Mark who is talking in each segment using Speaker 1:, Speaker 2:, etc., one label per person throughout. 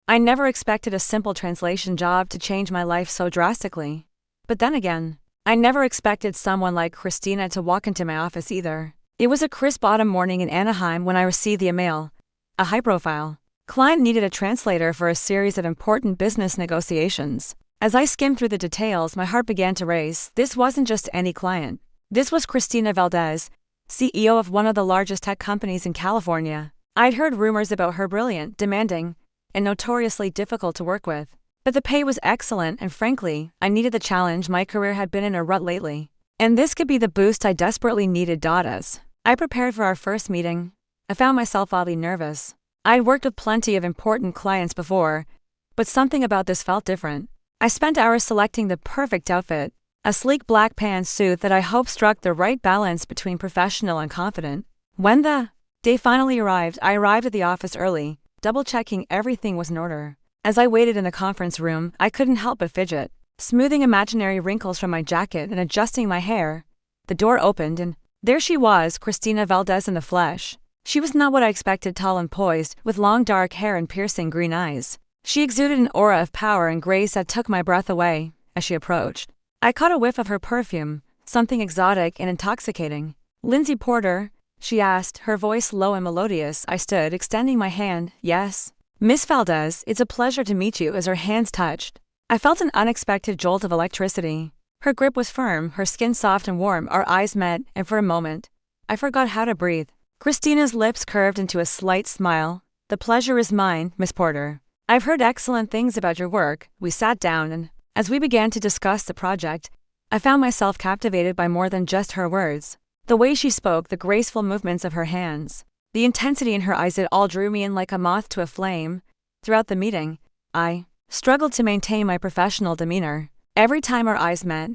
Speaker 1: I never expected a simple translation job to change my life so drastically. But then again, I never expected someone like Christina to walk into my office either. It was a crisp autumn morning in Anaheim when I received the email. A high-profile client needed a translator for a series of important business negotiations. As I skimmed through the details, my heart began to race. This wasn't just any client. This was Christina Valdez, CEO of one of the largest tech companies in California. I'd heard rumors about her brilliant, demanding, and notoriously difficult to work with. But the pay was excellent and frankly, I needed the challenge. My career had been in a rut lately. And this could be the boost I desperately needed. As I prepared for our first meeting, I found myself oddly nervous. I'd worked with plenty of important clients before, but something about this felt different. I spent hours selecting the perfect outfit, a sleek black pantsuit that I hoped struck the right balance between professional and confident. When the day finally arrived, I arrived at the office early, double-checking everything was in order. As I waited in the conference room, I couldn't help but fidget, smoothing imaginary wrinkles from my jacket and adjusting my hair. The door opened and there she was, Christina Valdez in the flesh. She was not what I expected, tall and poised, with long dark hair and piercing green eyes. She exuded an aura of power and grace that took my breath away. As she approached, I caught a whiff of her perfume, something exotic and intoxicating. "Lindsay Porter?" she asked, her voice low and melodious. I stood, extending my hand. "Yes, Miss Valdez, it's a pleasure to meet you." As our hands touched, I felt an unexpected jolt of electricity. Her grip was firm, her skin soft and warm. Our eyes met, and for a moment, I forgot how to breathe. Christina's lips curved into a slight smile. "The pleasure is mine, Miss Porter. I've heard excellent things about your work." We sat down and, as we began to discuss the project, I found myself captivated by more than just her words. The way she spoke, the graceful movements of her hands, the intensity in her eyes, it all drew me in like a moth to a flame. Throughout the meeting, I struggled to maintain my professional demeanor. Every time our eyes met,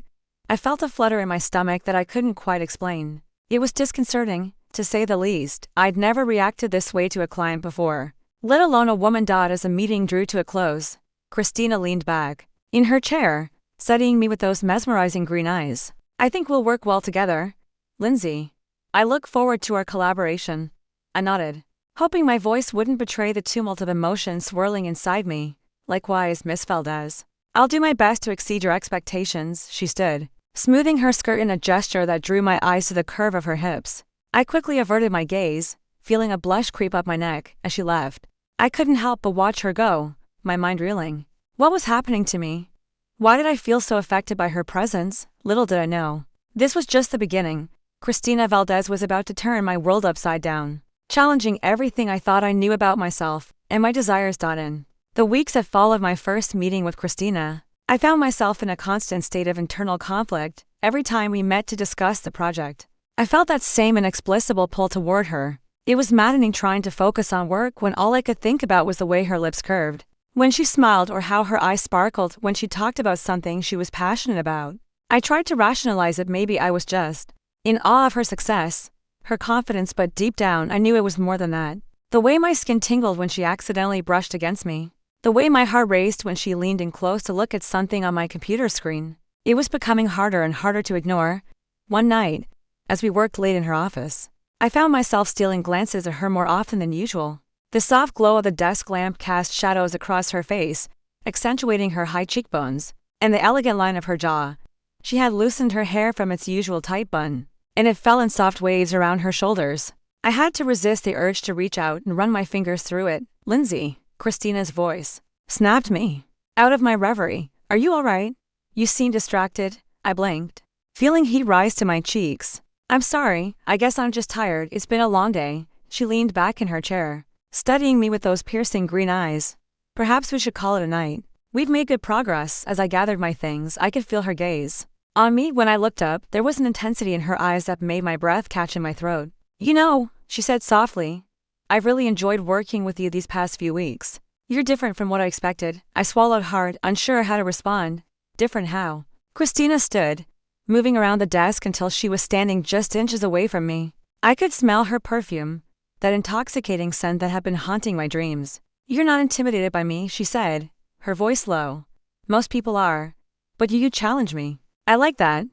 Speaker 1: I felt a flutter in my stomach that I couldn't quite explain. It was disconcerting, to say the least. I'd never reacted this way to a client before, let alone a woman. As the meeting drew to a close, Christina leaned back in her chair, studying me with those mesmerizing green eyes. "I think we'll work well together, Lindsay. I look forward to our collaboration." I nodded, hoping my voice wouldn't betray the tumult of emotion swirling inside me. "Likewise, Miss Valdez. I'll do my best to exceed your expectations." She stood, smoothing her skirt in a gesture that drew my eyes to the curve of her hips. I quickly averted my gaze, feeling a blush creep up my neck. As she left, I couldn't help but watch her go, my mind reeling. What was happening to me? Why did I feel so affected by her presence? Little did I know, this was just the beginning. Christina Valdez was about to turn my world upside down, challenging everything I thought I knew about myself and my desires. In the weeks that followed my first meeting with Christina, I found myself in a constant state of internal conflict. Every time we met to discuss the project, I felt that same inexplicable pull toward her. It was maddening trying to focus on work when all I could think about was the way her lips curved when she smiled or how her eyes sparkled when she talked about something she was passionate about. I tried to rationalize it. Maybe I was just in awe of her success, her confidence, but deep down I knew it was more than that. The way my skin tingled when she accidentally brushed against me, the way my heart raced when she leaned in close to look at something on my computer screen. It was becoming harder and harder to ignore. One night, as we worked late in her office, I found myself stealing glances at her more often than usual. The soft glow of the desk lamp cast shadows across her face, accentuating her high cheekbones and the elegant line of her jaw. She had loosened her hair from its usual tight bun, and it fell in soft waves around her shoulders. I had to resist the urge to reach out and run my fingers through it. "Lindsay," Christina's voice snapped me out of my reverie. "Are you all right? You seem distracted." I blinked, feeling heat rise to my cheeks. "I'm sorry, I guess I'm just tired. It's been a long day." She leaned back in her chair, studying me with those piercing green eyes. "Perhaps we should call it a night. We've made good progress." As I gathered my things, I could feel her gaze on me. When I looked up, there was an intensity in her eyes that made my breath catch in my throat. "You know," she said softly, "I've really enjoyed working with you these past few weeks. You're different from what I expected." I swallowed hard, unsure how to respond. "Different how?" Christina stood, moving around the desk until she was standing just inches away from me. I could smell her perfume, that intoxicating scent that had been haunting my dreams. "You're not intimidated by me," she said, her voice low. "Most people are. But you challenge me." "I like that."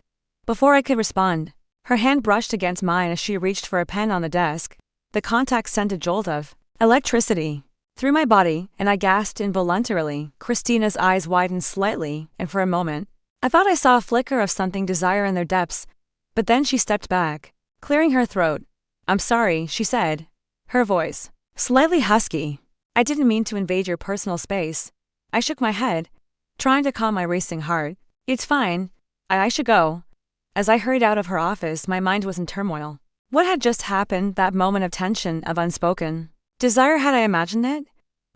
Speaker 1: Before I could respond, her hand brushed against mine as she reached for a pen on the desk. The contact sent a jolt of electricity through my body, and I gasped involuntarily. Christina's eyes widened slightly, and for a moment, I thought I saw a flicker of something desire in their depths, but then she stepped back, clearing her throat. "I'm sorry," she said, her voice slightly husky. "I didn't mean to invade your personal space." I shook my head, trying to calm my racing heart. "It's fine. I should go." As I hurried out of her office, my mind was in turmoil. What had just happened, that moment of tension, of unspoken desire? Had I imagined it?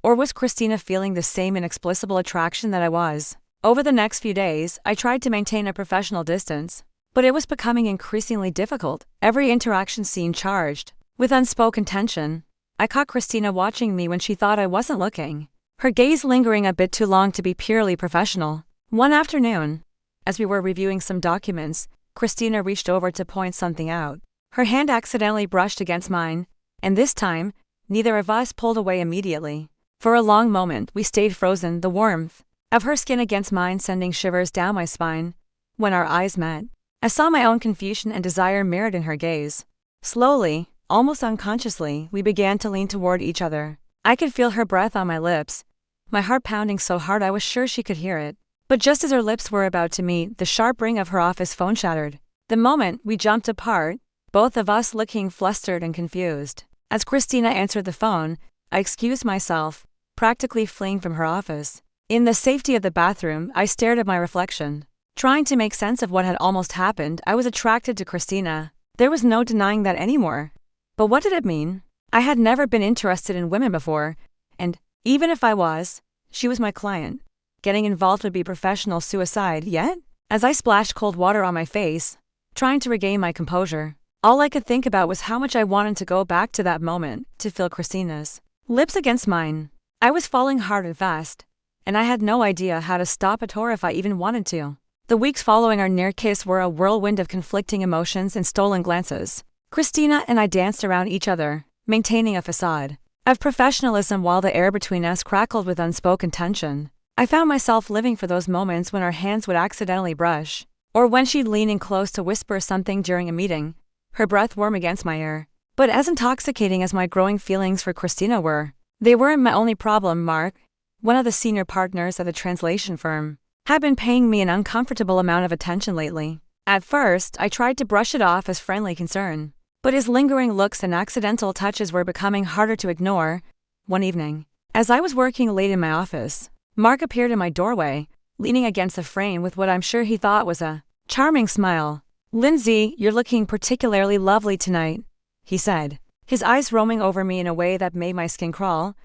Speaker 1: Or was Christina feeling the same inexplicable attraction that I was? Over the next few days, I tried to maintain a professional distance, but it was becoming increasingly difficult. Every interaction seemed charged with unspoken tension. I caught Christina watching me when she thought I wasn't looking, her gaze lingering a bit too long to be purely professional. One afternoon, as we were reviewing some documents, Christina reached over to point something out. Her hand accidentally brushed against mine, and this time, neither of us pulled away immediately. For a long moment, we stayed frozen, the warmth of her skin against mine sending shivers down my spine. When our eyes met, I saw my own confusion and desire mirrored in her gaze. Slowly, almost unconsciously, we began to lean toward each other. I could feel her breath on my lips, my heart pounding so hard I was sure she could hear it. But just as our lips were about to meet, the sharp ring of her office phone shattered. The moment we jumped apart, both of us looking flustered and confused. As Christina answered the phone, I excused myself, practically fleeing from her office. In the safety of the bathroom, I stared at my reflection. Trying to make sense of what had almost happened, I was attracted to Christina. There was no denying that anymore. But what did it mean? I had never been interested in women before, and, even if I was, she was my client. Getting involved would be professional suicide, yet, as I splashed cold water on my face, trying to regain my composure, all I could think about was how much I wanted to go back to that moment, to feel Christina's lips against mine. I was falling hard and fast, and I had no idea how to stop it or if I even wanted to. The weeks following our near kiss were a whirlwind of conflicting emotions and stolen glances. Christina and I danced around each other, maintaining a facade of professionalism while the air between us crackled with unspoken tension. I found myself living for those moments when our hands would accidentally brush, or when she'd lean in close to whisper something during a meeting, her breath warm against my ear. But as intoxicating as my growing feelings for Christina were, they weren't my only problem. Mark, one of the senior partners at the translation firm, had been paying me an uncomfortable amount of attention lately. At first, I tried to brush it off as friendly concern, but his lingering looks and accidental touches were becoming harder to ignore. One evening, as I was working late in my office, Mark appeared in my doorway, leaning against the frame with what I'm sure he thought was a charming smile. "Lindsay, you're looking particularly lovely tonight," he said, his eyes roaming over me in a way that made my skin crawl.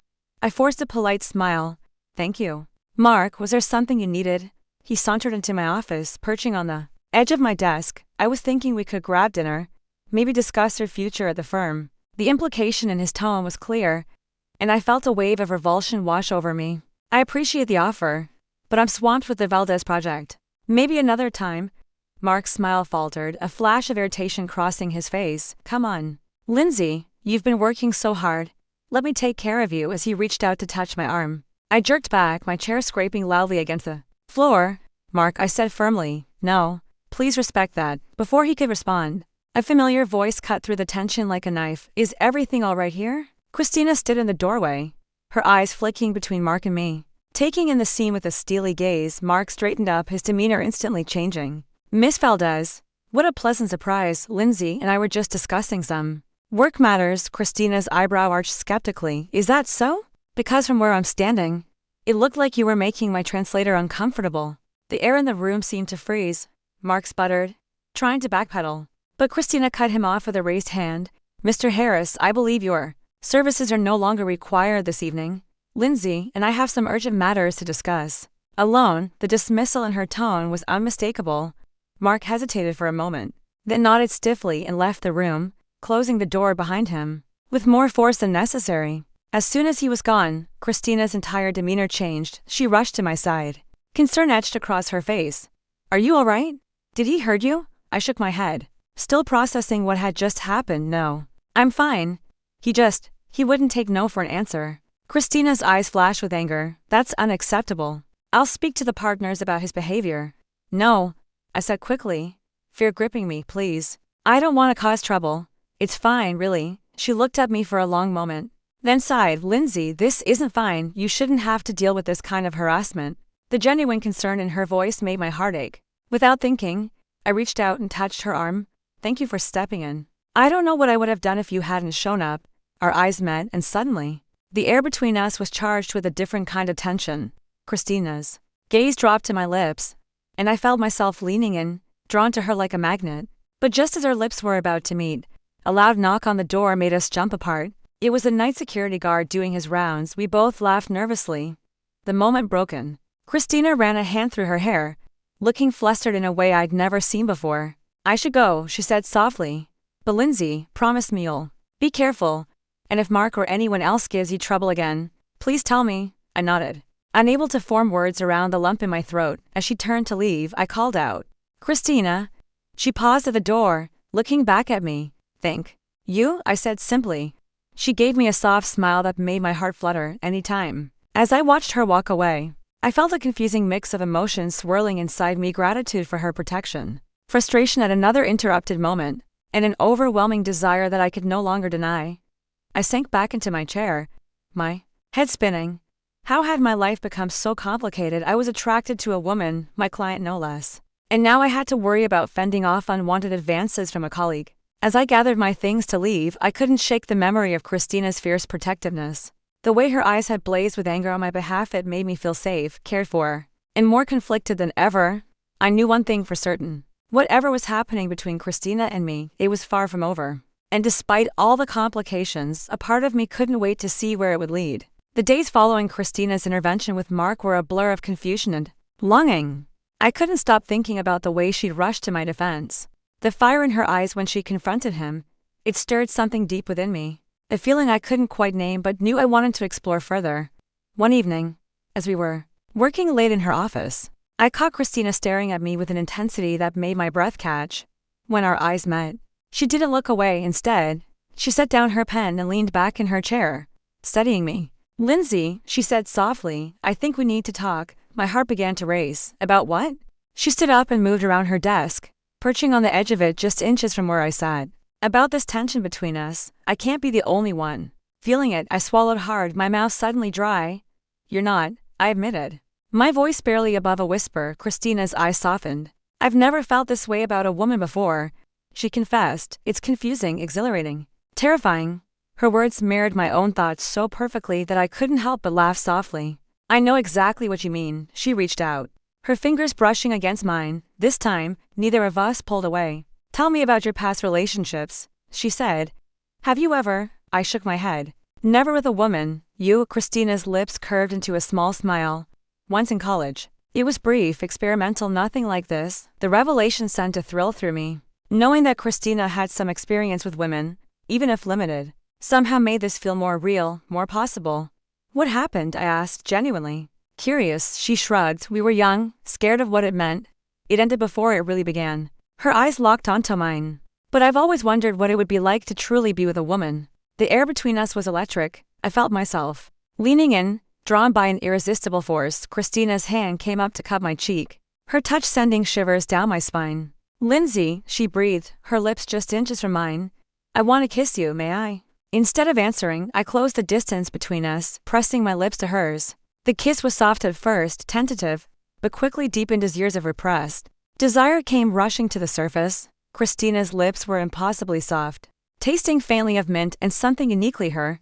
Speaker 1: I forced a polite smile. "Thank you." "Mark, was there something you needed?" He sauntered into my office, perching on the edge of my desk. "I was thinking we could grab dinner, maybe discuss your future at the firm." The implication in his tone was clear, and I felt a wave of revulsion wash over me. "I appreciate the offer, but I'm swamped with the Valdez project. Maybe another time." Mark's smile faltered, a flash of irritation crossing his face. "Come on, Lindsay, you've been working so hard. Let me take care of you," as he reached out to touch my arm. I jerked back, my chair scraping loudly against the floor. "Mark," I said firmly, "no, please respect that." Before he could respond, a familiar voice cut through the tension like a knife. "Is everything all right here?" Christina stood in the doorway, her eyes flicking between Mark and me. Taking in the scene with a steely gaze, Mark straightened up, his demeanor instantly changing. "Miss Valdez, what a pleasant surprise. Lindsay and I were just discussing some work matters." Christina's eyebrow arched skeptically. "Is that so? Because from where I'm standing, it looked like you were making my translator uncomfortable." The air in the room seemed to freeze. Mark sputtered, trying to backpedal. But Christina cut him off with a raised hand. "Mr. Harris, I believe your services are no longer required this evening. Lindsay and I have some urgent matters to discuss." Alone, the dismissal in her tone was unmistakable. Mark hesitated for a moment, then nodded stiffly and left the room, closing the door behind him with more force than necessary. As soon as he was gone, Christina's entire demeanor changed. She rushed to my side, concern etched across her face. "Are you all right? Did he hurt you?" I shook my head, still processing what had just happened. "No, I'm fine. He wouldn't take no for an answer." Christina's eyes flashed with anger. "That's unacceptable. I'll speak to the partners about his behavior." "No," I said quickly, fear gripping me. "Please. I don't want to cause trouble. It's fine, really." She looked at me for a long moment, then sighed, "Lindsay, this isn't fine. You shouldn't have to deal with this kind of harassment." The genuine concern in her voice made my heart ache. Without thinking, I reached out and touched her arm. "Thank you for stepping in. I don't know what I would have done if you hadn't shown up." Our eyes met, and suddenly, the air between us was charged with a different kind of tension. Christina's gaze dropped to my lips, and I felt myself leaning in, drawn to her like a magnet. But just as our lips were about to meet, a loud knock on the door made us jump apart. It was the night security guard doing his rounds. We both laughed nervously. The moment broken. Christina ran a hand through her hair, looking flustered in a way I'd never seen before. "I should go," she said softly. "But Lindsay, promise me you'll be careful, and if Mark or anyone else gives you trouble again, please tell me." I nodded, unable to form words around the lump in my throat. As she turned to leave, I called out, "Christina." She paused at the door, looking back at me. "Thank you," I said simply. She gave me a soft smile that made my heart flutter. Anytime. As I watched her walk away, I felt a confusing mix of emotions swirling inside me: gratitude for her protection, frustration at another interrupted moment, and an overwhelming desire that I could no longer deny. I sank back into my chair, my head spinning. How had my life become so complicated? I was attracted to a woman, my client no less, and now I had to worry about fending off unwanted advances from a colleague. As I gathered my things to leave, I couldn't shake the memory of Christina's fierce protectiveness. The way her eyes had blazed with anger on my behalf, it made me feel safe, cared for, and more conflicted than ever. I knew one thing for certain. Whatever was happening between Christina and me, it was far from over. And despite all the complications, a part of me couldn't wait to see where it would lead. The days following Christina's intervention with Mark were a blur of confusion and longing. I couldn't stop thinking about the way she'd rushed to my defense. The fire in her eyes when she confronted him, it stirred something deep within me. A feeling I couldn't quite name but knew I wanted to explore further. One evening, as we were working late in her office, I caught Christina staring at me with an intensity that made my breath catch. When our eyes met, she didn't look away. Instead, she set down her pen and leaned back in her chair, studying me. "Lindsay," she said softly, "I think we need to talk." My heart began to race. "About what?" She stood up and moved around her desk, perching on the edge of it just inches from where I sat. "About this tension between us. I can't be the only one feeling it." I swallowed hard, my mouth suddenly dry. "You're not," I admitted, my voice barely above a whisper. Christina's eyes softened. "I've never felt this way about a woman before," she confessed. "It's confusing, exhilarating, terrifying." Her words mirrored my own thoughts so perfectly that I couldn't help but laugh softly. "I know exactly what you mean." She reached out, her fingers brushing against mine. This time, neither of us pulled away. "Tell me about your past relationships," she said. "Have you ever?" I shook my head. "Never with a woman." "You?" Christina's lips curved into a small smile. "Once in college. It was brief, experimental, nothing like this." The revelation sent a thrill through me. Knowing that Christina had some experience with women, even if limited, somehow made this feel more real, more possible. "What happened?" I asked, genuinely curious. She shrugged. "We were young, scared of what it meant. It ended before it really began." Her eyes locked onto mine. "But I've always wondered what it would be like to truly be with a woman." The air between us was electric. I felt myself leaning in, drawn by an irresistible force. Christina's hand came up to cup my cheek, her touch sending shivers down my spine. "Lindsay," she breathed, her lips just inches from mine. "I want to kiss you, may I?" Instead of answering, I closed the distance between us, pressing my lips to hers. The kiss was soft at first, tentative, but quickly deepened as years of repressed desire came rushing to the surface. Christina's lips were impossibly soft, tasting faintly of mint and something uniquely her.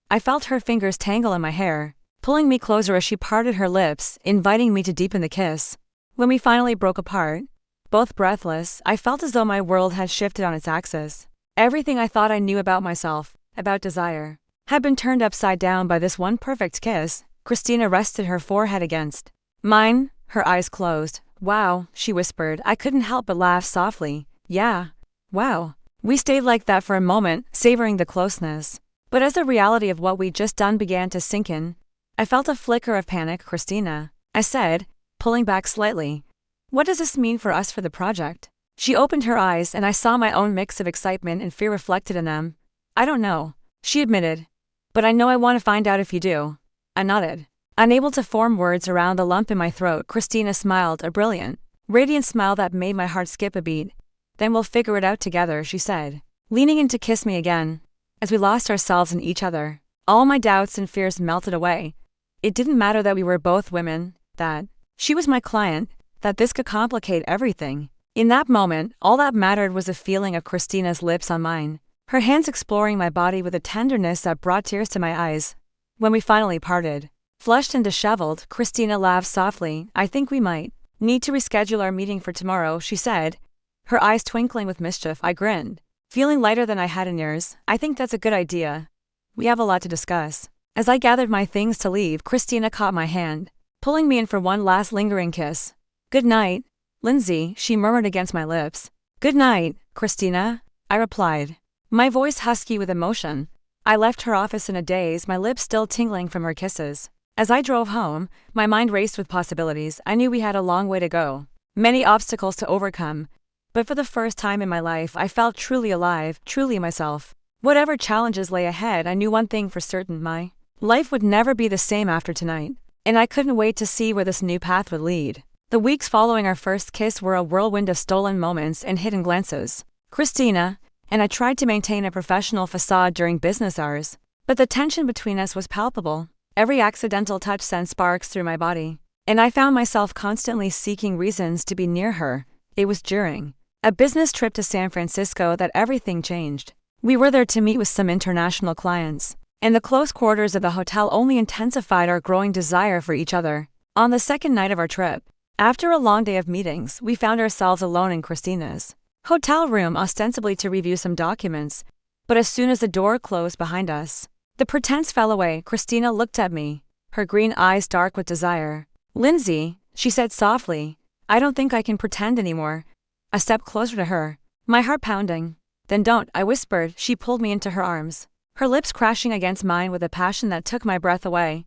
Speaker 1: I felt her fingers tangle in my hair, pulling me closer as she parted her lips, inviting me to deepen the kiss. When we finally broke apart, both breathless, I felt as though my world had shifted on its axis. Everything I thought I knew about myself, about desire, had been turned upside down by this one perfect kiss. Christina rested her forehead against mine, her eyes closed. "Wow," she whispered. I couldn't help but laugh softly. "Yeah. Wow." We stayed like that for a moment, savoring the closeness. But as the reality of what we'd just done began to sink in, I felt a flicker of panic. "Christina," I said, pulling back slightly, "what does this mean for us for the project?" She opened her eyes and I saw my own mix of excitement and fear reflected in them. "I don't know," she admitted. "But I know I want to find out if you do." I nodded, unable to form words around the lump in my throat. Christina smiled, a brilliant, radiant smile that made my heart skip a beat. "Then we'll figure it out together," she said, leaning in to kiss me again. As we lost ourselves in each other, All my doubts and fears melted away. It didn't matter that we were both women, that she was my client, that this could complicate everything. In that moment, all that mattered was the feeling of Christina's lips on mine, her hands exploring my body with a tenderness that brought tears to my eyes. When we finally parted, flushed and disheveled, Christina laughed softly. I think we might need to reschedule our meeting for tomorrow, she said, her eyes twinkling with mischief. I grinned, feeling lighter than I had in years. I think that's a good idea. We have a lot to discuss. As I gathered my things to leave, Christina caught my hand, pulling me in for one last lingering kiss. Good night, Lindsay, she murmured against my lips. Good night, Christina, I replied, my voice husky with emotion. I left her office in a daze, my lips still tingling from her kisses. As I drove home, my mind raced with possibilities. I knew we had a long way to go, many obstacles to overcome, but for the first time in my life I felt truly alive, truly myself. Whatever challenges lay ahead, I knew one thing for certain: my life would never be the same after tonight, and I couldn't wait to see where this new path would lead. The weeks following our first kiss were a whirlwind of stolen moments and hidden glances. Christina and I tried to maintain a professional facade during business hours, but the tension between us was palpable. Every accidental touch sent sparks through my body, and I found myself constantly seeking reasons to be near her. It was during a business trip to San Francisco that everything changed. We were there to meet with some international clients, and the close quarters of the hotel only intensified our growing desire for each other. On the second night of our trip, after a long day of meetings, we found ourselves alone in Christina's hotel room, ostensibly to review some documents, but as soon as the door closed behind us, the pretense fell away. Christina looked at me, her green eyes dark with desire. Lindsay, she said softly, I don't think I can pretend anymore. A step closer to her, my heart pounding. Then don't, I whispered. She pulled me into her arms, her lips crashing against mine with a passion that took my breath away.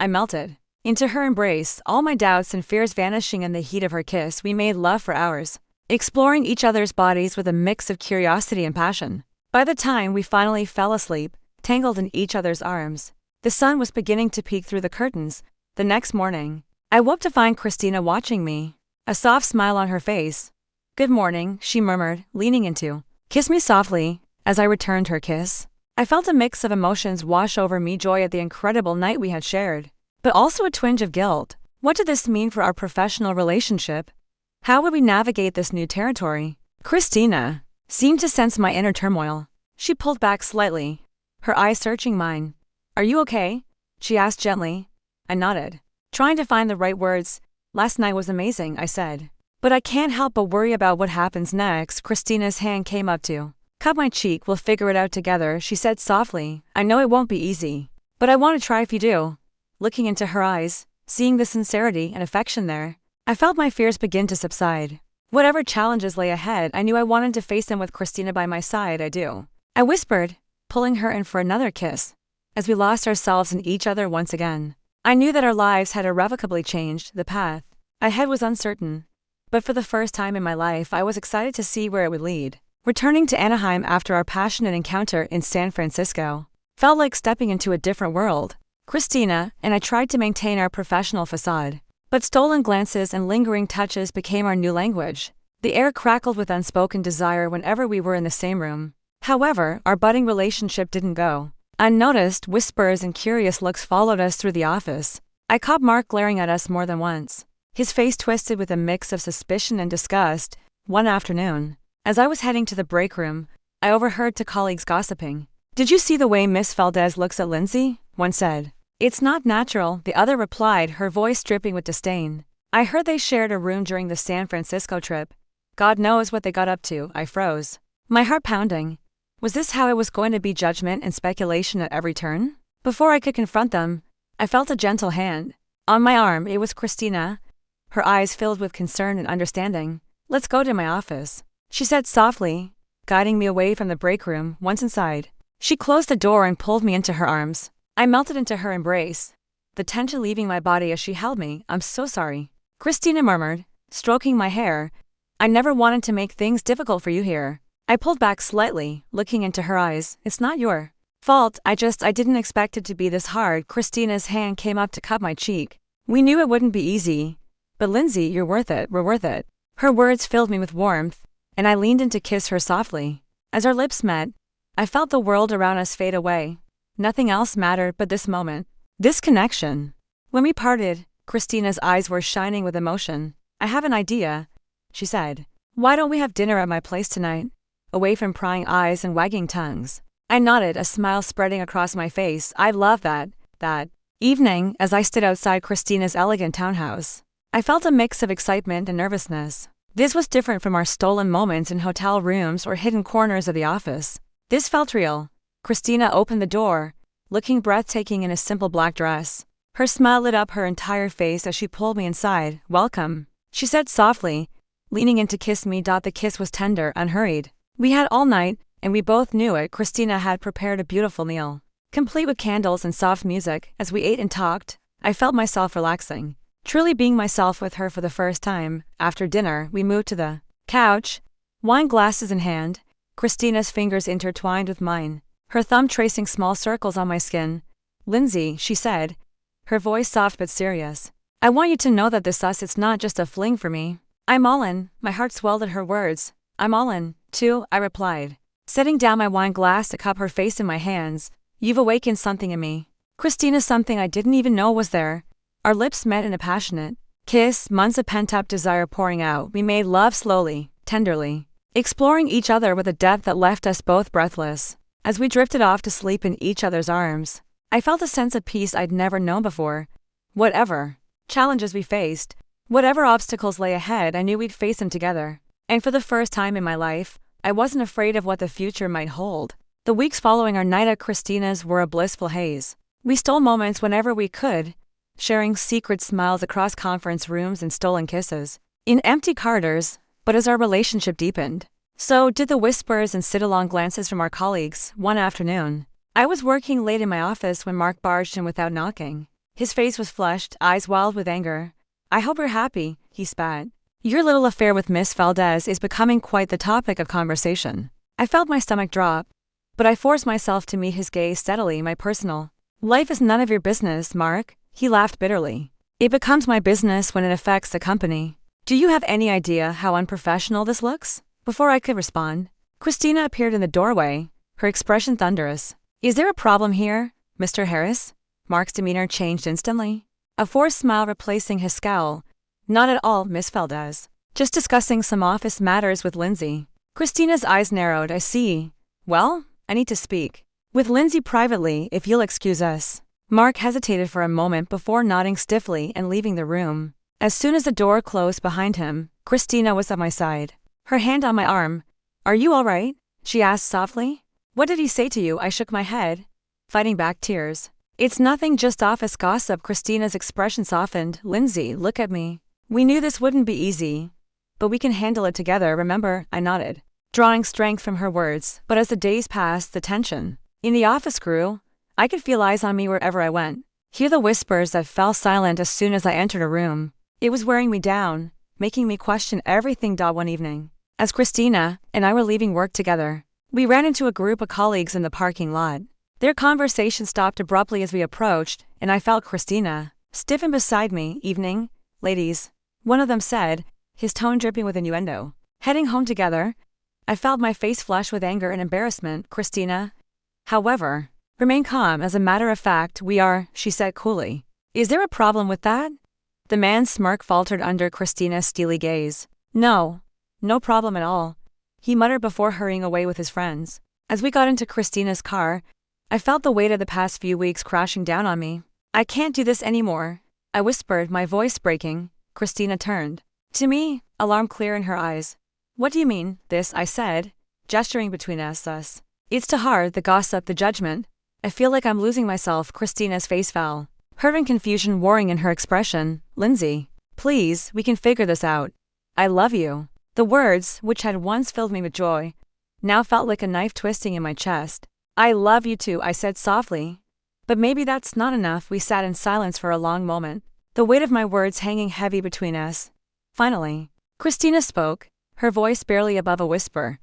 Speaker 1: I melted into her embrace, all my doubts and fears vanishing in the heat of her kiss. We made love for hours, exploring each other's bodies with a mix of curiosity and passion. By the time we finally fell asleep, tangled in each other's arms, the sun was beginning to peek through the curtains. The next morning, I woke to find Christina watching me, a soft smile on her face. Good morning, she murmured, leaning into kiss me softly. As I returned her kiss, I felt a mix of emotions wash over me: joy at the incredible night we had shared, but also a twinge of guilt. What did this mean for our professional relationship? How would we navigate this new territory? Christina seemed to sense my inner turmoil. She pulled back slightly, her eyes searching mine. Are you okay? She asked gently. I nodded, trying to find the right words. Last night was amazing, I said, but I can't help but worry about what happens next. Christina's hand came up to cup my cheek. We'll figure it out together, she said softly. I know it won't be easy, but I want to try if you do. Looking into her eyes, seeing the sincerity and affection there, I felt my fears begin to subside. Whatever challenges lay ahead, I knew I wanted to face them with Christina by my side. I whispered, pulling her in for another kiss. As we lost ourselves in each other once again, I knew that our lives had irrevocably changed. The path ahead was uncertain, but for the first time in my life I was excited to see where it would lead. Returning to Anaheim after our passionate encounter in San Francisco felt like stepping into a different world. Christina and I tried to maintain our professional facade, but stolen glances and lingering touches became our new language. The air crackled with unspoken desire whenever we were in the same room. However, our budding relationship didn't go unnoticed. Whispers and curious looks followed us through the office. I caught Mark glaring at us more than once, his face twisted with a mix of suspicion and disgust. One afternoon, as I was heading to the break room, I overheard two colleagues gossiping. Did you see the way Miss Valdez looks at Lindsay? One said. It's not natural, the other replied, her voice dripping with disdain. I heard they shared a room during the San Francisco trip. God knows what they got up to. I froze, my heart pounding. Was this how it was going to be? Judgment and speculation at every turn? Before I could confront them, I felt a gentle hand on my arm. It was Christina, her eyes filled with concern and understanding. Let's go to my office, she said softly, guiding me away from the break room. Once inside, she closed the door and pulled me into her arms. I melted into her embrace, the tension leaving my body as she held me. I'm so sorry, Christina murmured, stroking my hair. I never wanted to make things difficult for you here. I pulled back slightly, looking into her eyes. It's not your fault. I didn't expect it to be this hard. Christina's hand came up to cup my cheek. We knew it wouldn't be easy, but Lindsay, you're worth it. We're worth it. Her words filled me with warmth, and I leaned in to kiss her softly. As our lips met, I felt the world around us fade away. Nothing else mattered but this moment. This connection. When we parted, Christina's eyes were shining with emotion. I have an idea, she said. Why don't we have dinner at my place tonight? Away from prying eyes and wagging tongues. I nodded, a smile spreading across my face. I'd love that. That evening, as I stood outside Christina's elegant townhouse, I felt a mix of excitement and nervousness. This was different from our stolen moments in hotel rooms or hidden corners of the office. This felt real. Christina opened the door, looking breathtaking in a simple black dress. Her smile lit up her entire face as she pulled me inside. Welcome, she said softly, leaning in to kiss me. The kiss was tender, unhurried. We had all night, and we both knew it. Christina had prepared a beautiful meal, complete with candles and soft music. As we ate and talked, I felt myself relaxing, truly being myself with her for the first time. After dinner, we moved to the couch, wine glasses in hand, Christina's fingers intertwined with mine, her thumb tracing small circles on my skin. Lindsay, she said, her voice soft but serious. I want you to know that it's not just a fling for me. I'm all in. My heart swelled at her words. I'm all in, too, I replied, setting down my wine glass to cup her face in my hands. You've awakened something in me, Christina, something I didn't even know was there. Our lips met in a passionate kiss, months of pent-up desire pouring out. We made love slowly, tenderly, exploring each other with a depth that left us both breathless. As we drifted off to sleep in each other's arms, I felt a sense of peace I'd never known before. Whatever challenges we faced, whatever obstacles lay ahead, I knew we'd face them together. And for the first time in my life, I wasn't afraid of what the future might hold. The weeks following our night at Christina's were a blissful haze. We stole moments whenever we could, sharing secret smiles across conference rooms and stolen kisses in empty corridors. But as our relationship deepened, so did the whispers and sit-along glances from our colleagues. One afternoon, I was working late in my office when Mark barged in without knocking. His face was flushed, eyes wild with anger. I hope you're happy, he spat. Your little affair with Miss Valdez is becoming quite the topic of conversation. I felt my stomach drop, but I forced myself to meet his gaze steadily. My personal life is none of your business, Mark, he laughed bitterly. It becomes my business when it affects the company. Do you have any idea how unprofessional this looks? Before I could respond, Christina appeared in the doorway, her expression thunderous. Is there a problem here, Mr. Harris? Mark's demeanor changed instantly, a forced smile replacing his scowl. Not at all, Miss Valdez. Just discussing some office matters with Lindsay. Christina's eyes narrowed. I see. Well, I need to speak with Lindsay privately, if you'll excuse us. Mark hesitated for a moment before nodding stiffly and leaving the room. As soon as the door closed behind him, Christina was at my side, her hand on my arm. Are you all right? She asked softly. What did he say to you? I shook my head, fighting back tears. It's nothing, just office gossip. Christina's expression softened. Lindsay, look at me. We knew this wouldn't be easy, but we can handle it together, remember? I nodded, drawing strength from her words. But as the days passed, the tension in the office grew. I could feel eyes on me wherever I went, hear the whispers that fell silent as soon as I entered a room. It was wearing me down, making me question everything. One evening, as Christina and I were leaving work together, we ran into a group of colleagues in the parking lot. Their conversation stopped abruptly as we approached, and I felt Christina stiffen beside me. Evening, ladies, one of them said, his tone dripping with innuendo. Heading home together? I felt my face flush with anger and embarrassment. Christina, however, remained calm. As a matter of fact, we are, she said coolly. Is there a problem with that? The man's smirk faltered under Christina's steely gaze. No problem at all, he muttered before hurrying away with his friends. As we got into Christina's car, I felt the weight of the past few weeks crashing down on me. I can't do this anymore, I whispered, my voice breaking. Christina turned to me, alarm clear in her eyes. What do you mean, this? I said, gesturing between us. It's too hard, the gossip, the judgment. I feel like I'm losing myself. Christina's face fell, hurt and confusion warring in her expression. Lindsay, please, we can figure this out. I love you. The words, which had once filled me with joy, now felt like a knife twisting in my chest. I love you too, I said softly. But maybe that's not enough. We sat in silence for a long moment, the weight of my words hanging heavy between us. Finally, Christina spoke, her voice barely above a whisper.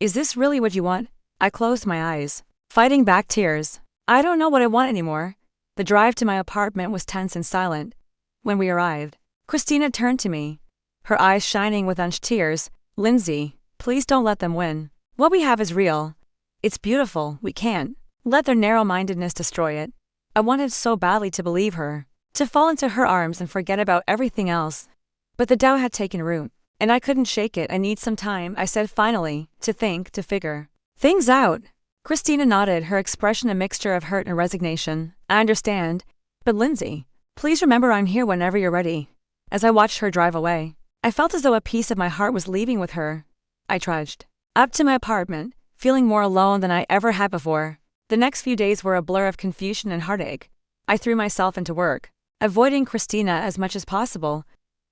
Speaker 1: Is this really what you want? I closed my eyes, fighting back tears. I don't know what I want anymore. The drive to my apartment was tense and silent. When we arrived, Christina turned to me, her eyes shining with unshed tears. Lindsay, please don't let them win. What we have is real. It's beautiful. We can't let their narrow-mindedness destroy it. I wanted so badly to believe her, to fall into her arms and forget about everything else. But the doubt had taken root, and I couldn't shake it. I need some time, I said finally, to think, to figure things out. Christina nodded, her expression a mixture of hurt and resignation. I understand. But Lindsay, please remember I'm here whenever you're ready. As I watched her drive away, I felt as though a piece of my heart was leaving with her. I trudged up to my apartment, feeling more alone than I ever had before. The next few days were a blur of confusion and heartache. I threw myself into work, avoiding Christina as much as possible.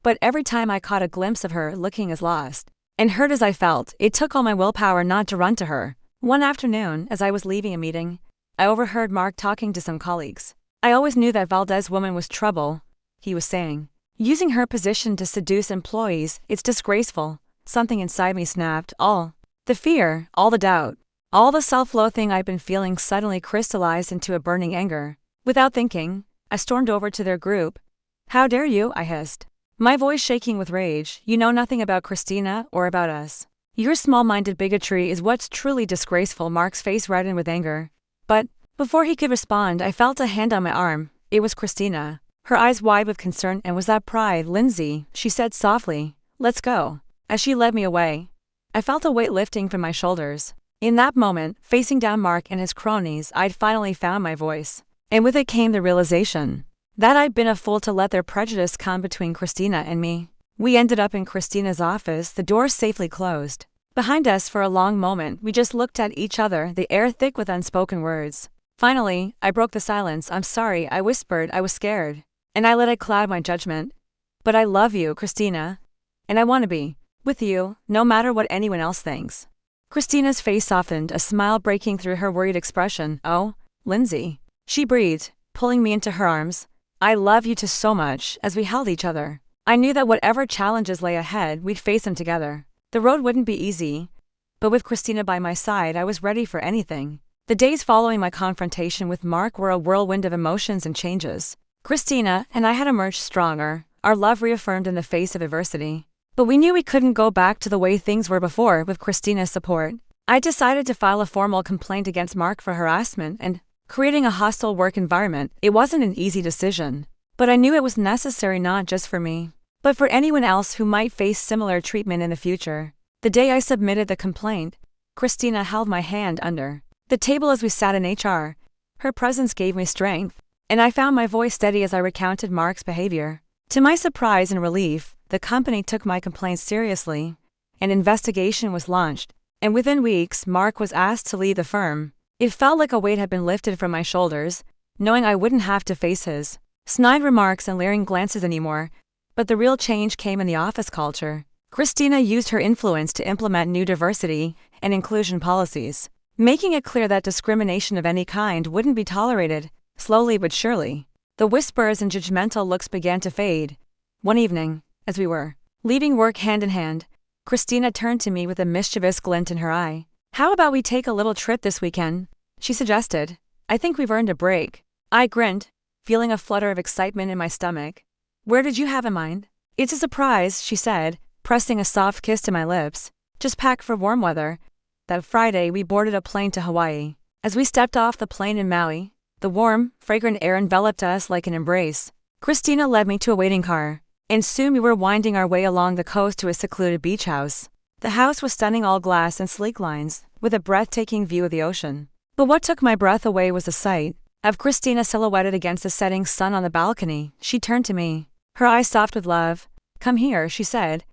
Speaker 1: But every time I caught a glimpse of her looking as lost and hurt as I felt, it took all my willpower not to run to her. One afternoon, as I was leaving a meeting, I overheard Mark talking to some colleagues. I always knew that Valdez woman was trouble, he was saying. Using her position to seduce employees, it's disgraceful. Something inside me snapped. All the fear, all the doubt, all the self-loathing I'd been feeling suddenly crystallized into a burning anger. Without thinking, I stormed over to their group. How dare you, I hissed, my voice shaking with rage. You know nothing about Christina or about us. Your small-minded bigotry is what's truly disgraceful. Mark's face reddened with anger. But before he could respond, I felt a hand on my arm. It was Christina, her eyes wide with concern. And was that pride? Lindsay, she said softly, let's go. As she led me away, I felt a weight lifting from my shoulders. In that moment, facing down Mark and his cronies, I'd finally found my voice. And with it came the realization that I'd been a fool to let their prejudice come between Christina and me. We ended up in Christina's office, the door safely closed behind us. For a long moment, we just looked at each other, the air thick with unspoken words. Finally, I broke the silence. I'm sorry, I whispered. I was scared, and I let it cloud my judgment. But I love you, Christina, and I want to be with you, no matter what anyone else thinks. Christina's face softened, a smile breaking through her worried expression. Oh, Lindsay, she breathed, pulling me into her arms. I love you too so much. As we held each other, I knew that whatever challenges lay ahead, we'd face them together. The road wouldn't be easy, but with Christina by my side, I was ready for anything. The days following my confrontation with Mark were a whirlwind of emotions and changes. Christina and I had emerged stronger, our love reaffirmed in the face of adversity. But we knew we couldn't go back to the way things were before. With Christina's support, I decided to file a formal complaint against Mark for harassment and creating a hostile work environment. It wasn't an easy decision, but I knew it was necessary, not just for me, but for anyone else who might face similar treatment in the future. The day I submitted the complaint, Christina held my hand under the table as we sat in HR. Her presence gave me strength, and I found my voice steady as I recounted Mark's behavior. To my surprise and relief, the company took my complaint seriously. An investigation was launched, and within weeks, Mark was asked to leave the firm. It felt like a weight had been lifted from my shoulders, knowing I wouldn't have to face his snide remarks and leering glances anymore. But the real change came in the office culture. Christina used her influence to implement new diversity and inclusion policies, making it clear that discrimination of any kind wouldn't be tolerated. Slowly but surely, the whispers and judgmental looks began to fade. One evening, as we were leaving work hand in hand, Christina turned to me with a mischievous glint in her eye. How about we take a little trip this weekend? She suggested. I think we've earned a break. I grinned, feeling a flutter of excitement in my stomach. Where did you have in mind? It's a surprise, she said, pressing a soft kiss to my lips. Just pack for warm weather. That Friday, we boarded a plane to Hawaii. As we stepped off the plane in Maui, the warm, fragrant air enveloped us like an embrace. Christina led me to a waiting car, and soon we were winding our way along the coast to a secluded beach house. The house was stunning, all glass and sleek lines, with a breathtaking view of the ocean. But what took my breath away was the sight of Christina silhouetted against the setting sun on the balcony. She turned to me, her eyes soft with love. Come here, she said,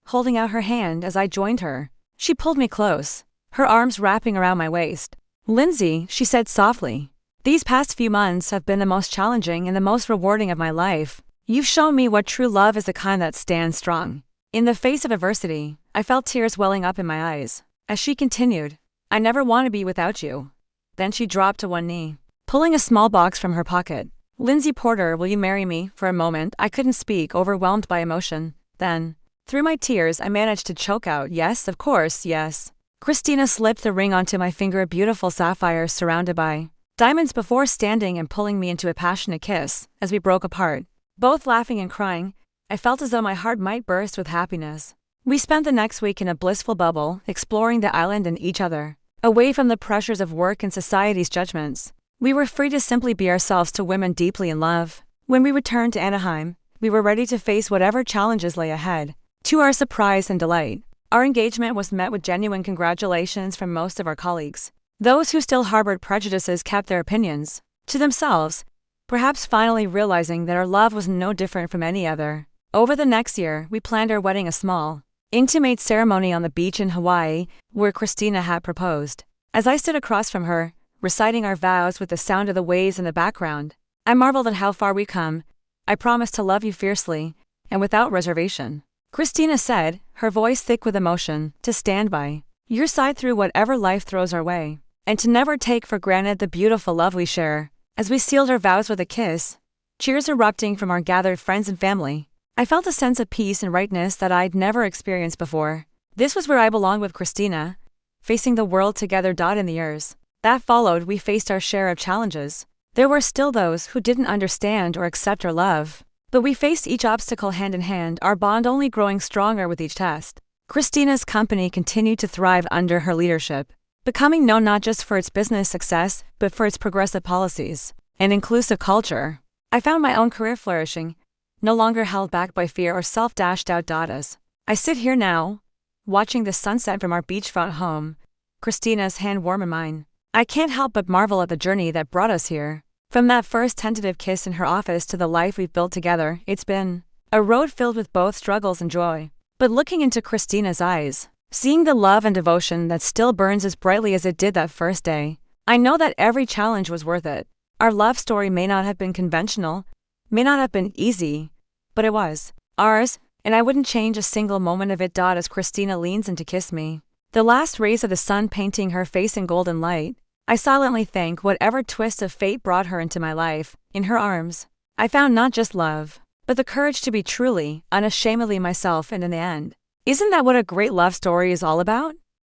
Speaker 1: holding out her hand as I joined her. She pulled me close, her arms wrapping around my waist. Lindsay, she said softly, these past few months have been the most challenging and the most rewarding of my life. You've shown me what true love is, the kind that stands strong in the face of adversity. I felt tears welling up in my eyes as she continued, I never want to be without you. Then she dropped to one knee, pulling a small box from her pocket. Lindsay Porter, will you marry me? For a moment, I couldn't speak, overwhelmed by emotion. Then, through my tears, I managed to choke out, yes, of course, yes. Christina slipped the ring onto my finger, a beautiful sapphire surrounded by diamonds, before standing and pulling me into a passionate kiss. As we broke apart, both laughing and crying, I felt as though my heart might burst with happiness. We spent the next week in a blissful bubble, exploring the island and each other. away from the pressures of work and society's judgments. We were free to simply be ourselves to women deeply in love. When we returned to Anaheim, we were ready to face whatever challenges lay ahead. To our surprise and delight, our engagement was met with genuine congratulations from most of our colleagues. Those who still harbored prejudices kept their opinions to themselves, perhaps finally realizing that our love was no different from any other. Over the next year, we planned our wedding, a small, intimate ceremony on the beach in Hawaii, where Christina had proposed. As I stood across from her, reciting our vows with the sound of the waves in the background, I marveled at how far we come. I promise to love you fiercely and without reservation. Christina said, her voice thick with emotion, to stand by your side through whatever life throws our way, and to never take for granted the beautiful love we share. As we sealed our vows with a kiss, cheers erupting from our gathered friends and family, I felt a sense of peace and rightness that I'd never experienced before. This was where I belonged with Christina, facing the world together. In the years that followed, we faced our share of challenges. There were still those who didn't understand or accept our love, but we faced each obstacle hand in hand, our bond only growing stronger with each test. Christina's company continued to thrive under her leadership, becoming known not just for its business success, but for its progressive policies and inclusive culture. I found my own career flourishing, no longer held back by fear or self-doubt. As I sit here now, watching the sunset from our beachfront home, Christina's hand warm in mine, I can't help but marvel at the journey that brought us here. From that first tentative kiss in her office to the life we've built together, it's been a road filled with both struggles and joy. But looking into Christina's eyes, seeing the love and devotion that still burns as brightly as it did that first day, I know that every challenge was worth it. Our love story may not have been conventional, may not have been easy, but it was ours, and I wouldn't change a single moment of it. As Christina leans in to kiss me, the last rays of the sun painting her face in golden light, I silently thank whatever twist of fate brought her into my life. In her arms, I found not just love, but the courage to be truly, unashamedly myself. And in the end, isn't that what a great love story is all about?